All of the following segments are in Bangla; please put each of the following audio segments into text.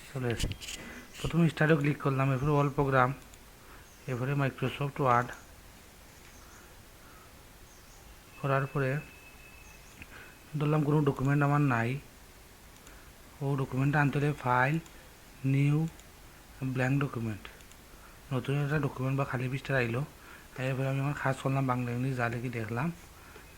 চলে আসে। প্রথমে স্টার্টে ক্লিক করলাম, এরপরে অল প্রোগ্রাম, এরপরে মাইক্রোসফট ওয়ার্ড করার পরে ধরলাম কোনো ডকুমেন্ট আমার নাই, ও ডকুমেন্টটা আনতে হলে ফাইল, নিউ, ব্ল্যাঙ্ক ডকুমেন্ট, নতুন একটা ডকুমেন্ট বা খালি পৃষ্ঠা আইলো। এরপরে আমি আমার কাজ করলাম, বাংলা ইংলিশ যা লিখি দেখলাম,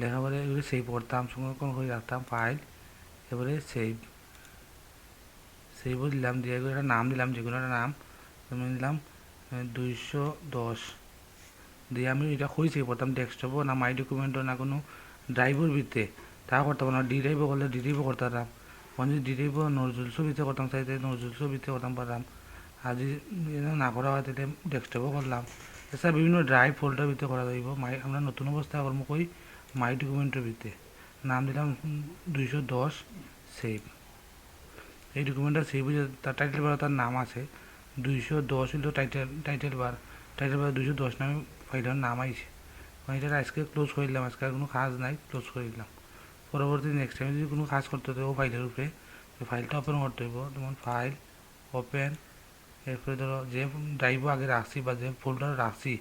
লেখার পরে এগুলো সেভ করতাম, সংরক্ষণ করে রাখতাম ফাইল, এবারে সেভও দিলাম, দিয়ে এগুলো একটা নাম দিলাম, যেগুলো একটা নাম আমি দিলাম 210 দিয়ে আমি এটা খুঁজে সেভ করতাম, ডেস্কটপও না মাই ডকুমেন্টও না কোনো ড্রাইভের ভিতরে তা করতাম না, ডি ড্রাইভও করলে ডি ড্রাইভও করতাম, যদি ডি ড্রাইভও নজরুল ছবিতে করতাম চাইতে নজরুল ছবিতে করতাম পারতাম, আর যদি না করা হয় তাহলে ডেস্কটপও করলাম। এছাড়া বিভিন্ন ড্রাইভ ফোল্ডার ভিতরে করা যাইব। আমরা নতুন অবস্থায় করবো কই মাই ডকুমেন্টের ভিতরে নাম দিলাম 210 সেভ। এই ডকুমেন্টটা সেভ হয়ে তার টাইটেল বার তার নাম আছে 210 হইল টাইটেল বার 210 নামে ফাইলের নাম আইছে। আমি এটা আজকে ক্লোজ করে দিলাম, আজকে আর কোনো কাজ নাই, ক্লোজ করে দিলাম। পরবর্তী নেক্সট টাইম যদি কোনো কাজ করতে হবে ও ফাইলের উপরে, ফাইলটা ওপেন করতে হইব, যেমন ফাইল ওপেন, এরপরে ধরো যে ড্রাইভও আগে রাখছি বা যে ফোল্ডার রাখছি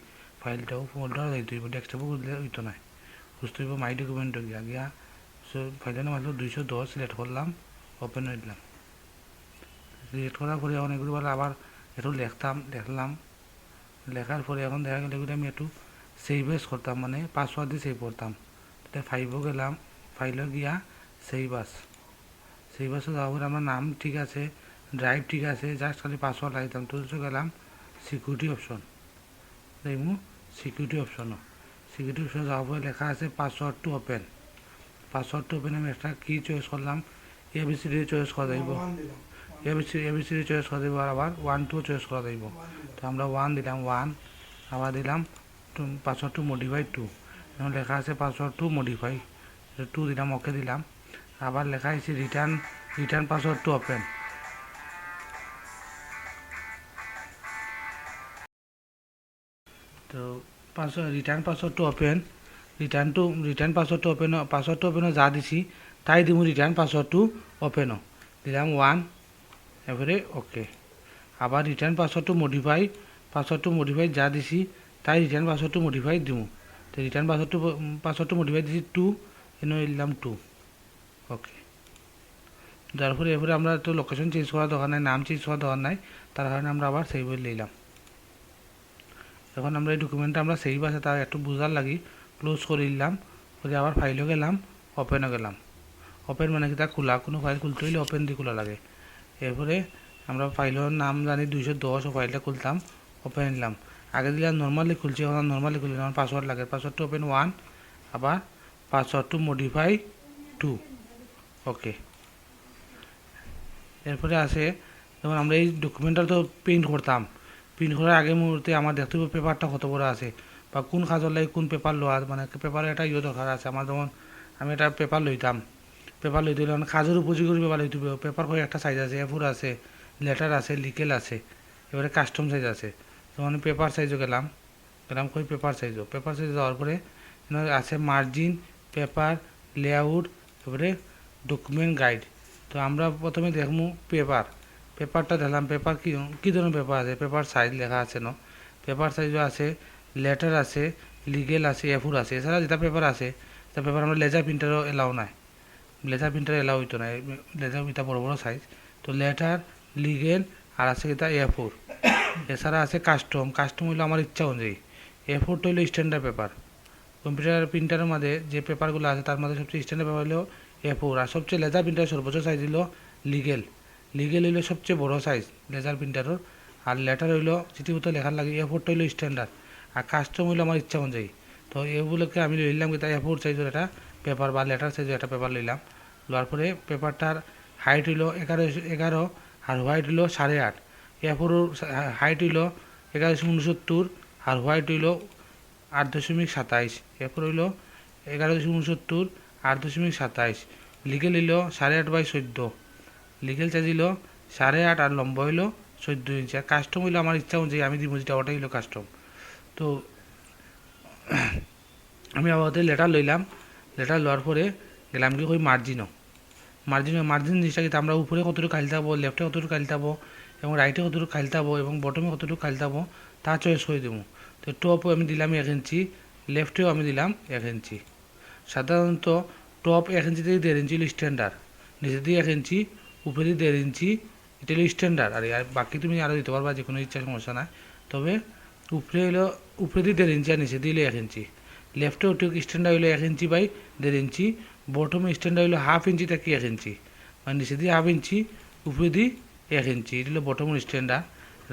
ফাইলটাও ফোল্ডার যাইতে হইব, ডেস্কটপও খুঁজলে হইতো না, বুঝতে হইব মাই ডকুমেন্ট গিয়া গিয়া ফাইলের নাম আসলো 210 সিলেক্ট করলাম, ওপেন হয়ে দিলাম। সিলেক্ট করার পরে এখন এগুলো আবার একটু দেখলাম, লেখার পরে এখন দেখা গেল এগুলো আমি একটু সেভ এস করতাম, মানে পাসওয়ার্ড দিয়ে সেভ করতাম। তাহলে ফাইভও গেলাম, ফাইলও গিয়া সেভ আসে যাওয়ার পরে আমার নাম ঠিক আছে, ড্রাইভ ঠিক আছে, জাস্ট খালি পাসওয়ার্ড লাগাইতাম। তো গেলাম সিকিউরিটি অপশন, দেখবো সিকিউরিটি অপশনও, সিকিউরিটি অপশন যাওয়ার পরে লেখা আছে password to open, password to open আমি একটা কি চয়েস করলাম, এবিসিডি চয়েস করা যাইব, এবিসিডি চয়েস করা যাইব, আর আবার 1 2 চয়েস করা যাইব। তো আমরা 1 দিলাম, 1 আবার দিলাম পাসওয়ার্ড টু মডিফাই 2, এখন লেখা আছে পাসওয়ার্ড টু মডিফাই 2 দিলাম, ওকে দিলাম। আবার লেখা আছে রিটার্ন পাসওয়ার্ড টু ওপেন, তো return password to open, return password to ওপেনও যা দিছি তাই দিব, রিটার্ন পাসওয়ার্ড টু ওপেনও দিলাম 1, এবারে ওকে। আবার রিটার্ন পাসওয়ার্ড টু মডিফাই যা দিছি তাই রিটার্ন পাসওয়ার্ড টু মডিফাই দিব, তো রিটার্ন পাসওয়ার্ড টু মডিফাই দিছি 2, এনে দিলাম 2, ওকে। যার ফলে এরপরে আমরা তো লোকেশন চেঞ্জ করার দরকার নাই, নাম চেঞ্জ করার দরকার নাই, তার কারণে আমরা আবার সেভ করে নিলাম। এখন আমরা এই ডকুমেন্টটা আমরা সেভ আছে তার একটু বোঝার লাগি ক্লোজ করে দিলাম, করে আবার ফাইলও গেলাম, ওপেনও গেলাম। ওপেন মানে কি তা খোলা, কোনো ফাইল খুলতে হইলে ওপেন দিয়ে খোলা লাগে। এরপরে আমরা ফাইলের নাম জানি 210, ও ফাইলটা খুলতাম, ওপেন নিলাম। আগে দিলাম নর্মালি খুলছি, এখন নর্মালি খুলছি, আমার পাসওয়ার্ড লাগে, পাসওয়ার্ড টু ওপেন 1, আবার পাসওয়ার্ড টু মডিফাই 2, ওকে। এরপরে আছে যেমন আমরা এই ডকুমেন্টটা তো প্রিন্ট করতাম, প্রিন্ট করার আগের মুহূর্তে আমার দেখতে হবে পেপারটা কত বড় আছে বা কোন কাজের লাগে কোন পেপার লওয়া, মানে পেপারের একটা দরকার আছে আমার। যেমন আমি একটা পেপার লইতাম, পেপার লইতে হলে মানে কাজের উপযোগী করে পেপার লইতে হবে। পেপার কয়েক একটা সাইজ আছে, A4 আছে, লেটার আছে, লিকেল আছে, এবারে কাস্টম সাইজ আছে। যেমন পেপার সাইজও গেলাম কই পেপার সাইজ যাওয়ার পরে আছে মার্জিন, পেপার, লেআউট, এবারে ডকুমেন্ট গাইড। তো আমরা প্রথমে দেখবো পেপারটা দেখলাম, পেপার কী ধরনের পেপার আছে, পেপার সাইজ লেখা আছে না, পেপার সাইজও আছে, লেটার আছে, লিগেল আছে, A4 আছে। এছাড়া যেটা পেপার আছে তা পেপার আমরা লেজার প্রিন্টারও এলাও নাই, লেজার প্রিন্টার এলাও হইতো না, লেজার এটা বড় বড় সাইজ। তো লেটার, লিগেল আর আছে এটা A4। এছাড়া আছে কাস্টম হইলো আমার ইচ্ছা অনুযায়ী, A4 হইলো স্ট্যান্ডার্ড পেপার। কম্পিউটার প্রিন্টারের মধ্যে যে পেপারগুলো আছে তার মধ্যে সবচেয়ে স্ট্যান্ডার্ড পেপার হলো A4, আর সবচেয়ে লেজার প্রিন্টার সর্বোচ্চ সাইজ হলো লিগেল হইলো সবচেয়ে বড় সাইজ লেজার প্রিন্টারের। আর লেটার হইলো চিঠিপত্র লেখার লাগে, A4 হইলো স্ট্যান্ডার্ড, আর কাস্টম হইলো আমার ইচ্ছা অনুযায়ী। তো এগুলোকে আমি লইলাম কি তাই A4 সাইজের একটা পেপার বা লেটার সাইজের একটা পেপার লইলাম। লওয়ার পরে পেপারটার হাইট হইলো 11 আর হোয়াইট হইলো 8.5। A4 হাইট হইলো 11.69 আর হোয়াইট হইলো 8.27। A4 হইলো 11.69 8.27। লিগেল হইলো 8.5/14, লিগেল চার্জ হইলো 8.5 আর লম্বা হইলো 14 ইঞ্চি। আর কাস্টম হইলো আমার ইচ্ছা অনুযায়ী আমি দিব, যেটা ওটাই হইলো কাস্টম। তো আমি আবার লেটার লইলাম, লেটার লওয়ার পরে গেলাম কি ওই মার্জিনও, মার্জিন জিনিসটা কিন্তু আমরা উপরে কতটুকু খালি থাকবো, লেফটে কতটুকু খালি থাকবো এবং রাইটে কতটুকু খালি থাকবো এবং বটমে কতটুকু খালি থাকবো তা চয়েস করে দেবো। তো টপও আমি দিলাম 1 ইঞ্চি, লেফটেও আমি দিলাম 1 ইঞ্চি। সাধারণত টপ 1 ইঞ্চি থেকে 1.5 ইঞ্চি হলো স্ট্যান্ডার্ড, নিচে দিয়ে 1 ইঞ্চি, উপরে দিয়ে 1.5 ইঞ্চি, এটা হলো স্ট্যান্ডার্ড। আর বাকি তুমি আরও দিতে পারবা, যে কোনো ইচ্ছা, সমস্যা নাই। তবে উপরে দিয়ে 1.5 ইঞ্চি আর নিচে দিয়ে 1 ইঞ্চি। লেফটে ওটুক স্ট্যান্ডার্ড হলো 1 ইঞ্চি বাই 1.5 ইঞ্চি, বটমে স্ট্যান্ডার্ড হলো 1/2 ইঞ্চি থেকে 1 ইঞ্চি, মানে নিচে দিয়ে 1/2 ইঞ্চি, উপরে দিয়ে 1 ইঞ্চি, এটা হলো বটমের স্ট্যান্ডার্ড।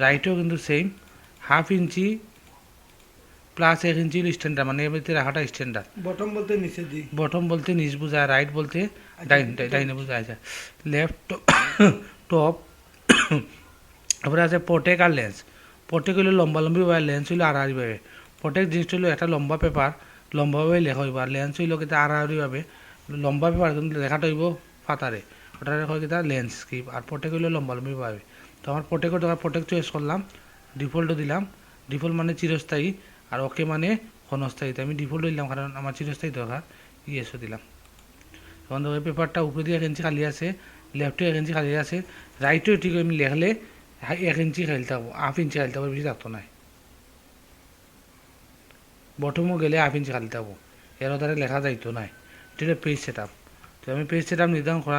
রাইটেও কিন্তু সেম, 1/2 ইঞ্চি প্লাস 1 ইঞ্চি হলো স্ট্যান্ডার্ড, মানে এর ভিতরে রাখাটা স্ট্যান্ডার্ড। বটম বলতে নিচ বোঝায়, রাইট বলতে ডাইনে বোঝায় যায়। লেফট টপ তারপরে আছে প্রোটেক আর লেন্স। প্রোটেক হলো লম্বালম্বি ভাবে, লেন্স হইলো আড়াআড়ি ভাবে। প্রোটেক জিনিসটা হলো একটা লম্বা পেপার, লম্বাভাবে লেখা হইব, আর লেন্স হইলো কিন্তু আড়াআড়ি ভাবে লম্বা পেপার কিন্তু লেখাটা হইব পাতারে, ওটা হয় কিন্তু ল্যান্ডস্কেপ। আর প্রোটেক হইলো লম্বালম্বি ভাবে। তো আমার প্রোটেক চয়েস করলাম, ডিফল্টও দিলাম। ডিফল্ট মানে চিরস্থায়ী, আর ওকে মানে ক্ষণস্থায়ী। আমি ডিফল্ট দিলাম কারণ আমার চিরস্থায়ী দরকার, ইয়েসও দিলাম। এখন দেখো পেপারটা উপরে দিয়ে 1 ইঞ্চি খালি আছে, লেফটে 1 ইঞ্চি খালি আছে, রাইটেও ঠিক আমি লেখলে 1 ইঞ্চি খালি থাকবো, 1/2 ইঞ্চি খালি থাকবো, বেশি থাকতো না। বটমও গেলে 1/2 ইঞ্চি খালি থাকবো, এর দ্বারা লেখা যাইতো না। এটা হলো পেজ সেট আপ। তো আমি পেজ সেট আপ নির্ধারণ করা,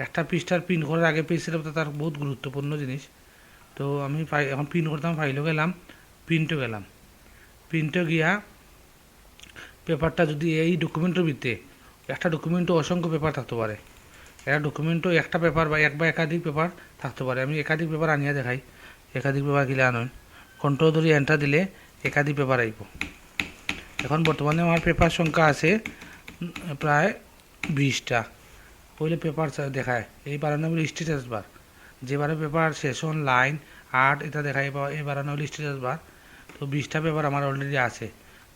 একটা পৃষ্ঠার প্রিন্ট করার আগে পেজ সেট আপটা তার বহুত গুরুত্বপূর্ণ জিনিস। তো আমি এখন প্রিন্ট করতাম, ফাইলও গেলাম, প্রিন্টও গেলাম। প্রিন্টও গিয়া পেপারটা যদি এই ডকুমেন্টের ভিতরে, একটা ডকুমেন্টও অসংখ্য পেপার থাকতে পারে, একটা ডকুমেন্টও একটা পেপার বা একাধিক পেপার থাকতে পারে। আমি একাধিক পেপার আনিয়া দেখাই, একাধিক পেপার গিলে আনন, কন্ট্রোল ধরে এন্টার দিলে একাধিক পেপার আইব। এখন বর্তমানে আমার পেপার সংখ্যা আছে প্রায় 20টা। পহলে পেপার দেখায় এই বারানো হলো স্ট্যাটাস বার, যেবারে পেপার সেশন লাইন আর্ট এটা দেখায়, এই বারানো হলো স্ট্যাটাস বার। তো 20টা পেপার আমার অলরেডি আছে।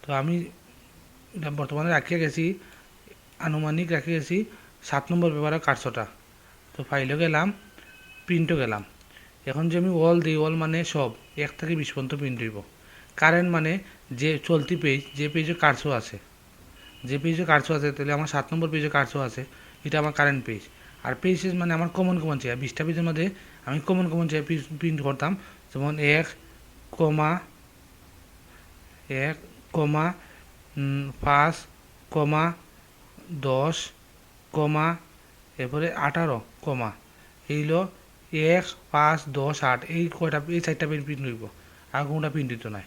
তো আমি বর্তমানে রাখিয়ে গেছি, আনুমানিক রাখি গেছি 7 নম্বর পেপারে 400টা। তো ফাইলও গেলাম, প্রিন্টও গেলাম। এখন যে আমি ওয়াল দিই, ওয়াল মানে সব 1 থেকে 20 পর্যন্ত প্রিন্ট হইব। কারেন্ট মানে যে চলতি পেজ, যে পেজে 400 আছে, যে পেজে 400 আছে, তাহলে আমার 7 নম্বর পেজে 400 আছে, এটা আমার কারেন্ট পেজ। আর পেজ মানে আমার কমন চেয়ার, 20টা পেজের মধ্যে আমি কমন চেয়ার প্রিন্ট করতাম, যেমন 1, 5, 10, এরপরে 18, এইগুলো 1, 5, 10, 8, এই 4টা পেজ প্রিন্ট হইব, আর কোনোটা প্রিন্ট হইতো না।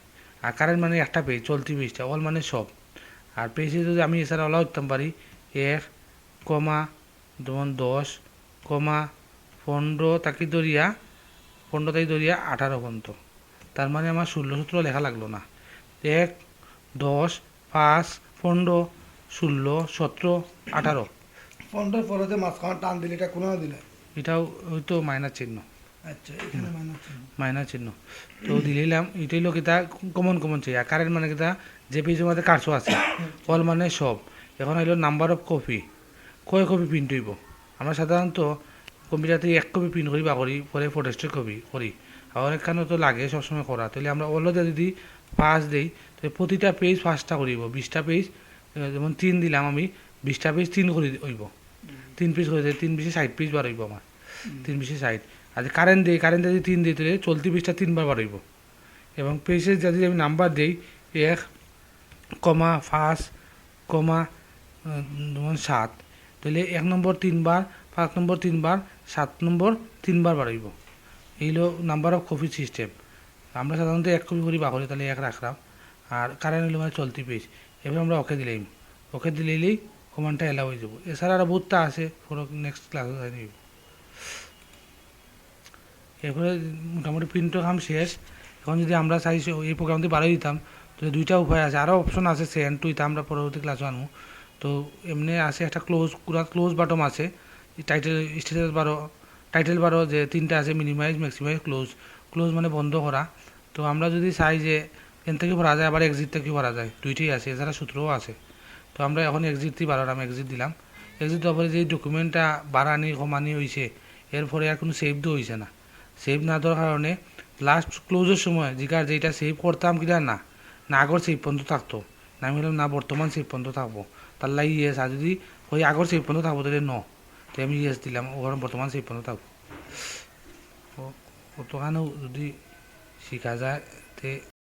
আর কারেন্ট মানে একটা পেজ, চলতি পেজটা, অল মানে সব। আর পেজে যদি আমি এছাড়া অলাও করতাম পারি 1, যেমন 10, 15 তাকে ধরিয়া 18 পর্যন্ত, তার মানে আমার 16 সূত্র লেখা লাগলো না। 1, 10, 5, 15, 16, 17, 18। 15 পরে যে মাঝখানে টান দিলে এটা কোনো দিলে, এটাও হয়তো মাইনাস চিহ্ন, আচ্ছা এখানে মাইনাস চিহ্ন। তো দিলাম, এটাই হলো কিতা কমন চাই। আর কারেন্ট মানে কিতা যে পেজের মধ্যে 400 আছে, অল মানে সব। এখন হইলো নাম্বার অফ কপি, কয় কপি প্রিন্ট হইব। আমরা সাধারণত কম্পিউটারতে 1 কপি প্রিন্ট করি বা করি, পরে ফটোস্টেট কপি করি, আর এখানে তো লাগে সবসময় করা। তাহলে আমরা অলরেডি যদি 5 দিই, তাহলে প্রতিটা পেজ 5টা করিব। 20টা পেজ যেমন 3 দিলাম আমি, 20টা পেজ 3 করে হইব, 3 পিস করে 3 পিসে 60 পিস বার হইব আমার, 3 পিসে 60। আর কারেন্ট যদি 3 দিই, তাহলে চলতি পিসটা 3বার বার হইব। এবং পেজে যদি আমি নাম্বার দিই 1, 5, 7, তাহলে 1 নম্বর 3বার, 5 নম্বর 3বার, 7 নম্বর 3বার বাড়াইব। এইগুলো নাম্বার অফ কপি সিস্টেম। আমরা সাধারণত 1 কপি করি বা করি, তাহলে 1 রাখলাম। আর কারেন্ট হলো মানে চলতি পেজ। এবার আমরা ওকে দিলাম, ওকে দিলেই কমান্ডটা এলাও হয়ে যাব। এছাড়া আরও বহুতটা আছে, নেক্সট ক্লাসে যাই নিব। এরপরে মোটামুটি প্রিন্টও কাম শেষ। এখন যদি আমরা চাই এই প্রোগ্রামটি বাড়াই দিতাম, তো 2টা উপায় আছে, আরও অপশন আছে সেন্ড টু, এটা আমরা পরবর্তী ক্লাসে আনবো। তো এমনি আছে একটা ক্লোজ বাটন আছে, টাইটেল বারও যে 3টা আছে, মিনিমাইজ, ম্যাক্সিমাইজ, ক্লোজ মানে বন্ধ করা। তো আমরা যদি চাই যে এন থেকে ভরা যায়, আবার এক্সিট থেকে ভরা যায়, 2টাই আছে, এছাড়া সূত্রও আছে। তো আমরা এখন এক্সিট দিয়ে আমি এক্সিট দিলাম। এক্সিট দেওয়ার পরে যে ডকুমেন্টটা বাড়ানি কমানি হয়েছে, এরপরে আর কোনো সেভ তো হয়েছে না। সেভ না দেওয়ার কারণে লাস্ট ক্লোজের সময় যেটা সেভ করতাম কিনা না আগর সেভ পর্যন্ত থাকতো না, আমি বললাম না বর্তমান সেভ পর্যন্ত থাকবো, তার লাগে ইয়েস। আর যদি ওই আগর সেভ পর্যন্ত থাকবো, তাহলে তে আমি ইয়েস দিলাম, ওখানে বর্তমান সেই পর্যন্ত থাকবো। ওখানেও যদি শেখা যায় তে